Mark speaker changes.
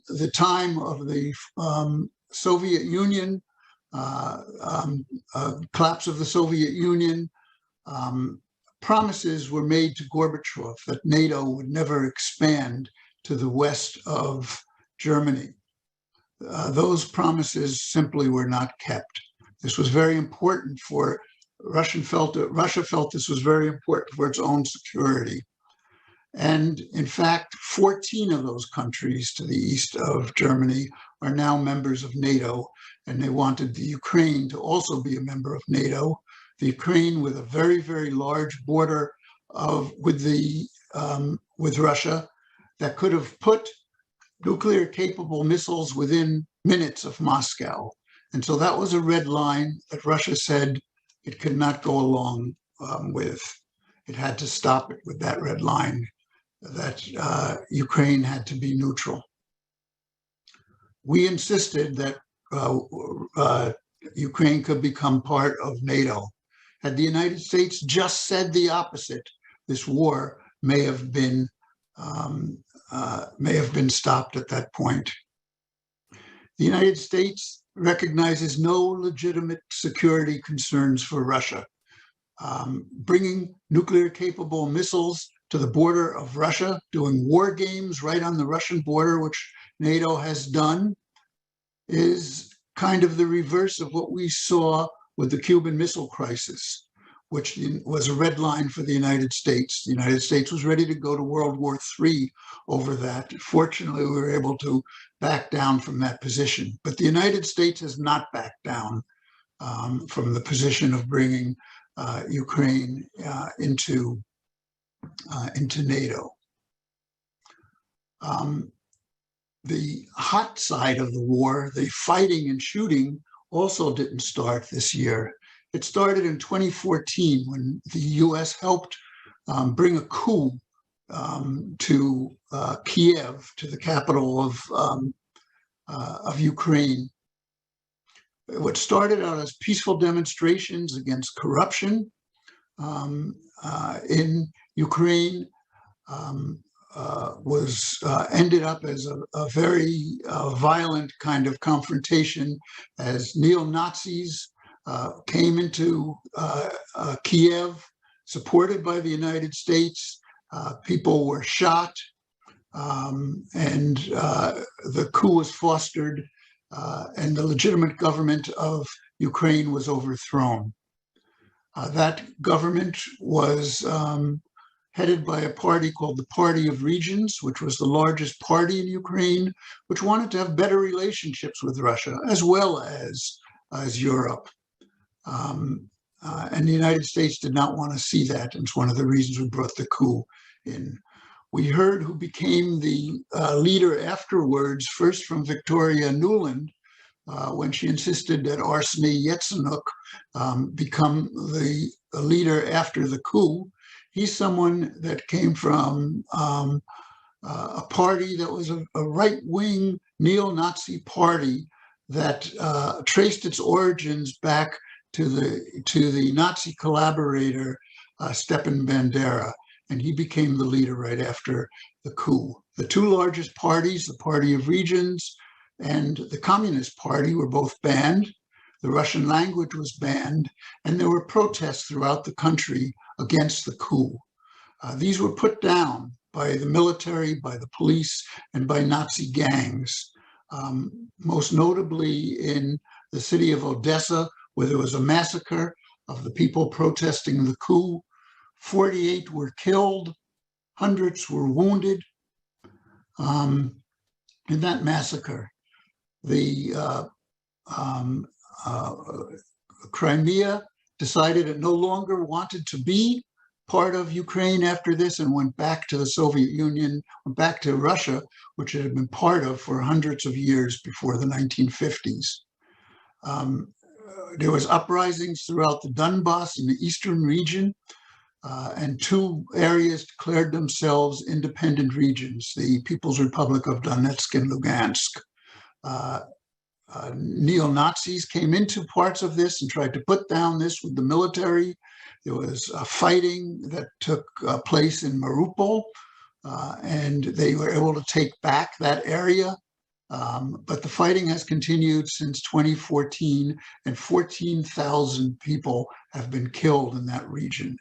Speaker 1: the time of the Soviet Union, collapse of the Soviet Union, promises were made to Gorbachev that NATO would never expand to the west of Germany. Those promises simply were not kept. This was very important for Russia felt this was very important for its own security. And in fact, 14 of those countries to the east of Germany are now members of NATO, and they wanted the Ukraine to also be a member of NATO. The Ukraine, with a very, very large border with Russia, that could have put nuclear-capable missiles within minutes of Moscow. And so that was a red line that Russia said it could not go along with. It had to stop it with that red line, that Ukraine had to be neutral. We insisted that Ukraine could become part of NATO. Had the United States just said the opposite, this war may have been stopped at that point. The United States recognizes no legitimate security concerns for Russia. Bringing nuclear-capable missiles to the border of Russia, doing war games right on the Russian border, which NATO has done, is kind of the reverse of what we saw with the Cuban Missile Crisis, which was a red line for the United States. The United States was ready to go to World War III over that. Fortunately, we were able to back down from that position. But the United States has not backed down from the position of bringing Ukraine into NATO. The hot side of the war, the fighting and shooting, also didn't start this year. It started in 2014 when the U.S. helped bring a coup to Kiev, to the capital of Ukraine. What started out as peaceful demonstrations against corruption in Ukraine ended up as a very violent kind of confrontation as neo-Nazis came into Kiev, supported by the United States. People were shot, and the coup was fostered, and the legitimate government of Ukraine was overthrown. That government was headed by a party called the Party of Regions, which was the largest party in Ukraine, which wanted to have better relationships with Russia as well as Europe. And the United States did not want to see that. And it's one of the reasons we brought the coup in. We heard who became the leader afterwards, first from Victoria Nuland, when she insisted that Arseniy Yatsenyuk become the leader after the coup. He's someone that came from a party that was a right-wing neo-Nazi party that traced its origins back to the Nazi collaborator Stepan Bandera, and he became the leader right after the coup. The two largest parties, the Party of Regions and the Communist Party, were both banned. The Russian language was banned, and there were protests throughout the country against the coup. These were put down by the military, by the police, and by Nazi gangs, most notably in the city of Odessa, where there was a massacre of the people protesting the coup. 48 were killed, hundreds were wounded. In that massacre, the Crimea decided it no longer wanted to be part of Ukraine after this and went back to the Soviet Union, went back to Russia, which it had been part of for hundreds of years before the 1950s. There was uprisings throughout the Donbas in the eastern region, and two areas declared themselves independent regions, the People's Republic of Donetsk and Lugansk. Neo-Nazis came into parts of this and tried to put down this with the military. There was fighting that took place in Mariupol, and they were able to take back that area. But the fighting has continued since 2014, and 14,000 people have been killed in that region.